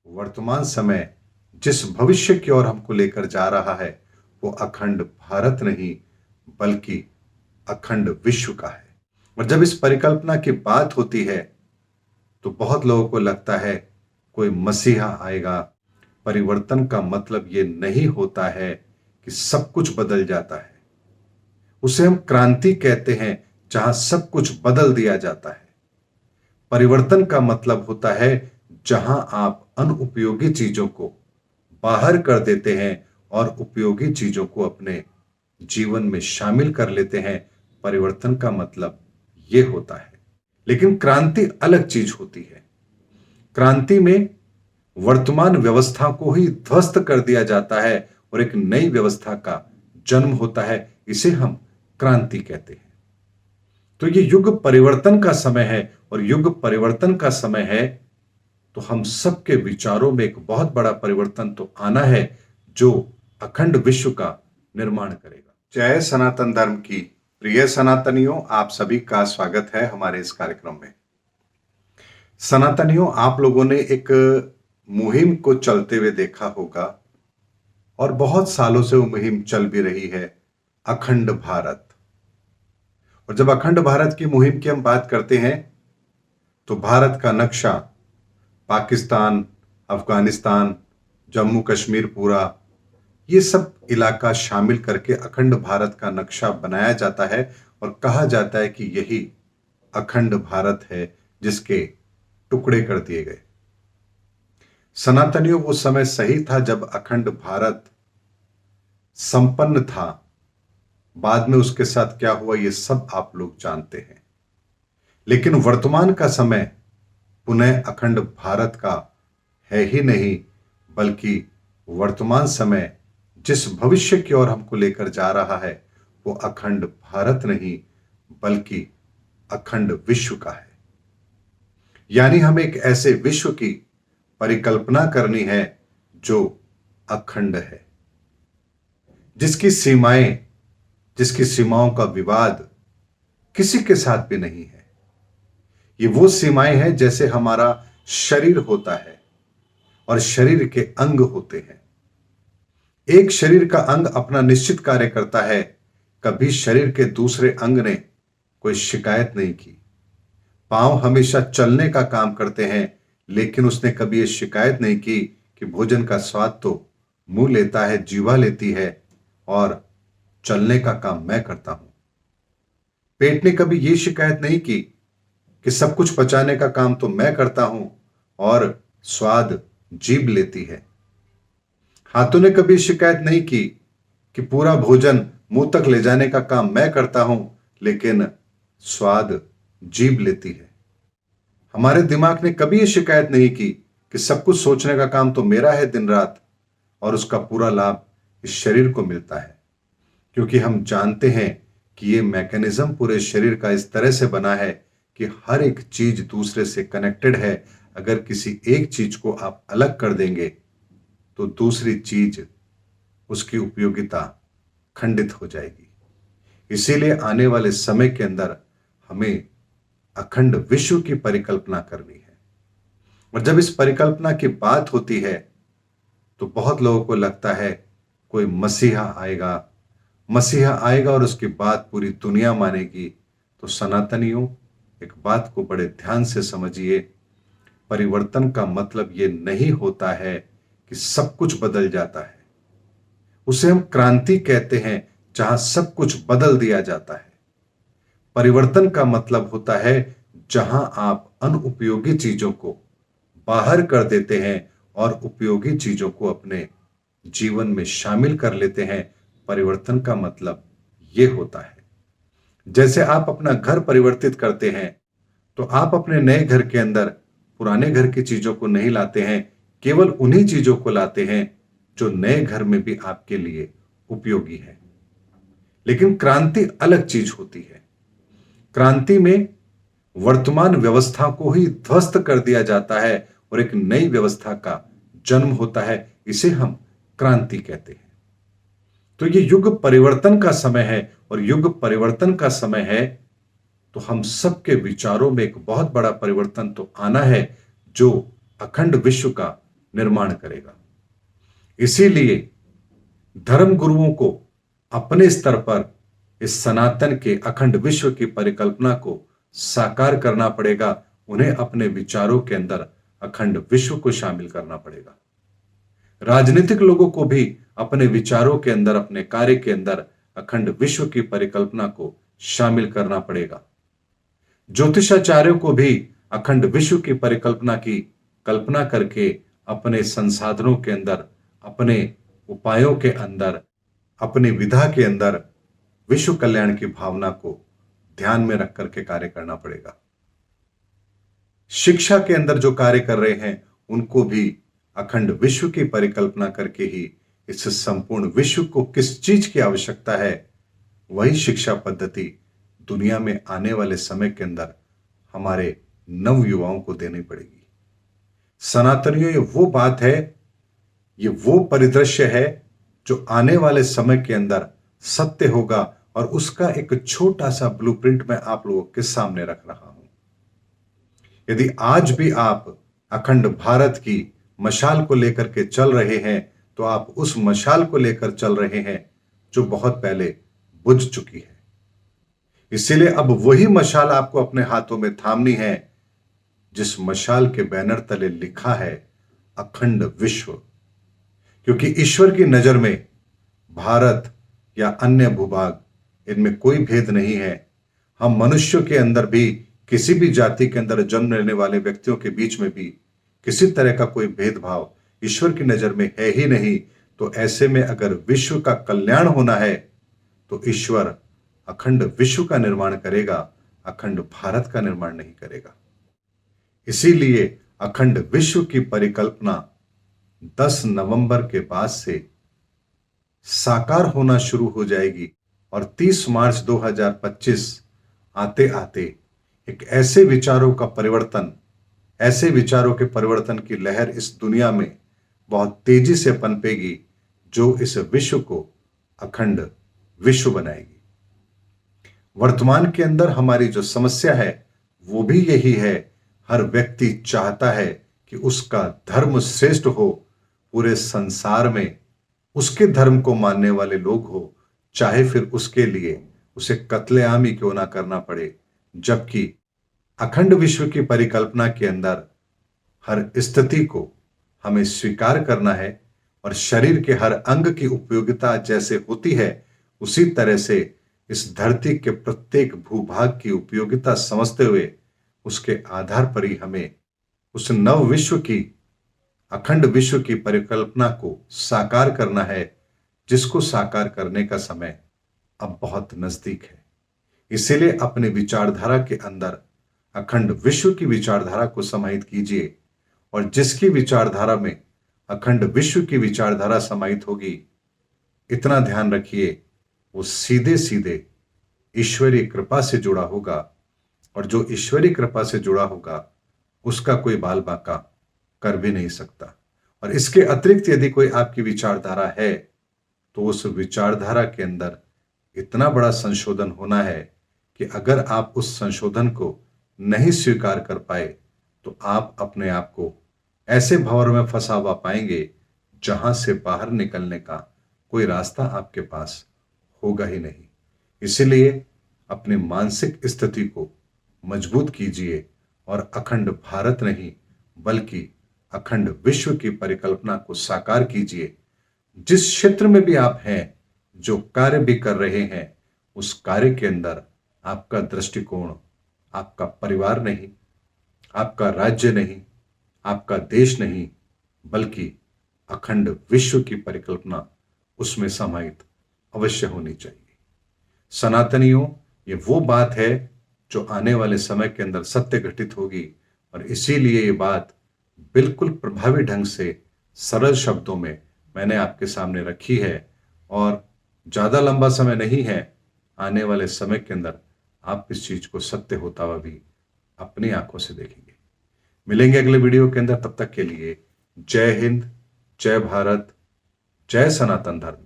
वर्तमान समय जिस भविष्य की ओर हमको लेकर जा रहा है वो अखंड भारत नहीं बल्कि अखंड विश्व का है। और जब इस परिकल्पना की बात होती है तो बहुत लोगों को लगता है कोई मसीहा आएगा। परिवर्तन का मतलब ये नहीं होता है कि सब कुछ बदल जाता है। उसे हम क्रांति कहते हैं जहां सब कुछ बदल दिया जाता है। परिवर्तन का मतलब होता है जहां आप अनुपयोगी चीजों को बाहर कर देते हैं और उपयोगी चीजों को अपने जीवन में शामिल कर लेते हैं। परिवर्तन का मतलब यह होता है। लेकिन क्रांति अलग चीज होती है। क्रांति में वर्तमान व्यवस्था को ही ध्वस्त कर दिया जाता है और एक नई व्यवस्था का जन्म होता है। इसे हम क्रांति कहते हैं। तो ये युग परिवर्तन का समय है और युग परिवर्तन का समय है तो हम सबके विचारों में एक बहुत बड़ा परिवर्तन तो आना है जो अखंड विश्व का निर्माण करेगा। जय सनातन धर्म की प्रिय सनातनियों, आप सभी का स्वागत है हमारे इस कार्यक्रम में। सनातनियों, आप लोगों ने एक मुहिम को चलते हुए देखा होगा और बहुत सालों से वो मुहिम चल भी रही है, अखंड भारत। और जब अखंड भारत की मुहिम की हम बात करते हैं तो भारत का नक्शा पाकिस्तान, अफगानिस्तान, जम्मू कश्मीर पूरा ये सब इलाका शामिल करके अखंड भारत का नक्शा बनाया जाता है और कहा जाता है कि यही अखंड भारत है जिसके टुकड़े कर दिए गए। सनातनियों, वो समय सही था जब अखंड भारत संपन्न था। बाद में उसके साथ क्या हुआ ये सब आप लोग जानते हैं। लेकिन वर्तमान का समय पुनः अखंड भारत का है ही नहीं, बल्कि वर्तमान समय जिस भविष्य की ओर हमको लेकर जा रहा है वो अखंड भारत नहीं बल्कि अखंड विश्व का है। यानी हमें एक ऐसे विश्व की परिकल्पना करनी है जो अखंड है, जिसकी सीमाओं का विवाद किसी के साथ भी नहीं है। ये वो सीमाएं हैं जैसे हमारा शरीर होता है और शरीर के अंग होते हैं। एक शरीर का अंग अपना निश्चित कार्य करता है। कभी शरीर के दूसरे अंग ने कोई शिकायत नहीं की। पांव हमेशा चलने का काम करते हैं, लेकिन उसने कभी यह शिकायत नहीं की कि भोजन का स्वाद तो मुंह लेता है, जीवा लेती है और चलने का काम मैं करता हूं। पेट ने कभी यह शिकायत नहीं की कि सब कुछ पचाने का काम तो मैं करता हूं और स्वाद जीभ लेती है। हाथों ने कभी शिकायत नहीं की कि पूरा भोजन मुंह तक ले जाने का काम मैं करता हूं, लेकिन स्वाद जीभ लेती है। हमारे दिमाग ने कभी यह शिकायत नहीं की कि सब कुछ सोचने का काम तो मेरा है दिन रात और उसका पूरा लाभ इस शरीर को मिलता है। क्योंकि हम जानते हैं कि यह मैकेनिज्म पूरे शरीर का इस तरह से बना है कि हर एक चीज दूसरे से कनेक्टेड है। अगर किसी एक चीज को आप अलग कर देंगे तो दूसरी चीज, उसकी उपयोगिता खंडित हो जाएगी। इसीलिए आने वाले समय के अंदर हमें अखंड विश्व की परिकल्पना करनी है। और जब इस परिकल्पना की बात होती है तो बहुत लोगों को लगता है कोई मसीहा आएगा और उसकी बात पूरी दुनिया मानेगी। तो सनातनियों, एक बात को बड़े ध्यान से समझिए। परिवर्तन का मतलब ये नहीं होता है कि सब कुछ बदल जाता है। उसे हम क्रांति कहते हैं जहां सब कुछ बदल दिया जाता है। परिवर्तन का मतलब होता है जहां आप अनुपयोगी चीजों को बाहर कर देते हैं और उपयोगी चीजों को अपने जीवन में शामिल कर लेते हैं। परिवर्तन का मतलब यह होता है। जैसे आप अपना घर परिवर्तित करते हैं तो आप अपने नए घर के अंदर पुराने घर की चीजों को नहीं लाते हैं, केवल उन्हीं चीजों को लाते हैं जो नए घर में भी आपके लिए उपयोगी है। लेकिन क्रांति अलग चीज होती है। क्रांति में वर्तमान व्यवस्था को ही ध्वस्त कर दिया जाता है और एक नई व्यवस्था का जन्म होता है। इसे हम क्रांति कहते हैं। तो ये युग परिवर्तन का समय है और युग परिवर्तन का समय है तो हम सबके विचारों में एक बहुत बड़ा परिवर्तन तो आना है जो अखंड विश्व का निर्माण करेगा। इसीलिए धर्म गुरुओं को अपने स्तर पर इस सनातन के अखंड विश्व की परिकल्पना को साकार करना पड़ेगा। उन्हें अपने विचारों के अंदर अखंड विश्व को शामिल करना पड़ेगा। राजनीतिक लोगों को भी अपने विचारों के अंदर, अपने कार्य के अंदर अखंड विश्व की परिकल्पना को शामिल करना पड़ेगा। ज्योतिषाचार्यों को भी अखंड विश्व की परिकल्पना की कल्पना करके अपने संसाधनों के अंदर, अपने उपायों के अंदर, अपनी विधा के अंदर विश्व कल्याण की भावना को ध्यान में रख करके कार्य करना पड़ेगा। शिक्षा के अंदर जो कार्य कर रहे हैं उनको भी अखंड विश्व की परिकल्पना करके ही इस संपूर्ण विश्व को किस चीज की आवश्यकता है, वही शिक्षा पद्धति दुनिया में आने वाले समय के अंदर हमारे नव युवाओं को देनी पड़ेगी। सनातनियों, ये वो बात है, ये वो परिदृश्य है जो आने वाले समय के अंदर सत्य होगा, और उसका एक छोटा सा ब्लूप्रिंट मैं आप लोगों के सामने रख रहा हूं। यदि आज भी आप अखंड भारत की मशाल को लेकर के चल रहे हैं, तो आप उस मशाल को लेकर चल रहे हैं जो बहुत पहले बुझ चुकी है। इसीलिए अब वही मशाल आपको अपने हाथों में थामनी है, जिस मशाल के बैनर तले लिखा है अखंड विश्व। क्योंकि ईश्वर की नजर में भारत या अन्य भूभाग, इनमें कोई भेद नहीं है। हम मनुष्यों के अंदर भी, किसी भी जाति के अंदर जन्म लेने वाले व्यक्तियों के बीच में भी किसी तरह का कोई भेदभाव ईश्वर की नजर में है ही नहीं। तो ऐसे में अगर विश्व का कल्याण होना है तो ईश्वर अखंड विश्व का निर्माण करेगा, अखंड भारत का निर्माण नहीं करेगा। इसीलिए अखंड विश्व की परिकल्पना 10 नवंबर के बाद से साकार होना शुरू हो जाएगी, और 30 मार्च 2025 आते आते एक ऐसे विचारों का परिवर्तन, ऐसे विचारों के परिवर्तन की लहर इस दुनिया में बहुत तेजी से पनपेगी, जो इस विश्व को अखंड विश्व बनाएगी। वर्तमान के अंदर हमारी जो समस्या है वो भी यही है। हर व्यक्ति चाहता है कि उसका धर्म श्रेष्ठ हो, पूरे संसार में उसके धर्म को मानने वाले लोग हो, चाहे फिर उसके लिए उसे कत्लेआम ही क्यों ना करना पड़े। जबकि अखंड विश्व की परिकल्पना के अंदर हर स्थिति को हमें स्वीकार करना है, और शरीर के हर अंग की उपयोगिता जैसे होती है, उसी तरह से इस धरती के प्रत्येक भूभाग की उपयोगिता समझते हुए उसके आधार पर ही हमें उस नव विश्व की, अखंड विश्व की परिकल्पना को साकार करना है, जिसको साकार करने का समय अब बहुत नजदीक है। इसीलिए अपने विचारधारा के अंदर अखंड विश्व की विचारधारा को समाहित कीजिए, और जिसकी विचारधारा में अखंड विश्व की विचारधारा समाहित होगी, इतना ध्यान रखिए, वो सीधे सीधे ईश्वरीय कृपा से जुड़ा होगा, और जो ईश्वरीय कृपा से जुड़ा होगा उसका कोई बाल बांका कर भी नहीं सकता। और इसके अतिरिक्त यदि कोई आपकी विचारधारा है, तो उस विचारधारा के अंदर इतना बड़ा संशोधन होना है कि अगर आप उस संशोधन को नहीं स्वीकार कर पाए, तो आप अपने आप को ऐसे भंवर में फंसा हुआ पाएंगे जहां से बाहर निकलने का कोई रास्ता आपके पास होगा ही नहीं। इसीलिए अपनी मानसिक स्थिति को मजबूत कीजिए, और अखंड भारत नहीं बल्कि अखंड विश्व की परिकल्पना को साकार कीजिए। जिस क्षेत्र में भी आप हैं, जो कार्य भी कर रहे हैं, उस कार्य के अंदर आपका दृष्टिकोण आपका परिवार नहीं, आपका राज्य नहीं, आपका देश नहीं, बल्कि अखंड विश्व की परिकल्पना उसमें समाहित अवश्य होनी चाहिए। सनातनियों, ये वो बात है जो आने वाले समय के अंदर सत्य घटित होगी, और इसीलिए ये बात बिल्कुल प्रभावी ढंग से सरल शब्दों में मैंने आपके सामने रखी है, और ज्यादा लंबा समय नहीं है। आने वाले समय के अंदर आप इस चीज को सत्य होता हुआ भी अपनी आंखों से देखेंगे। मिलेंगे अगले वीडियो के अंदर, तब तक के लिए जय हिंद, जय भारत, जय सनातन धर्म।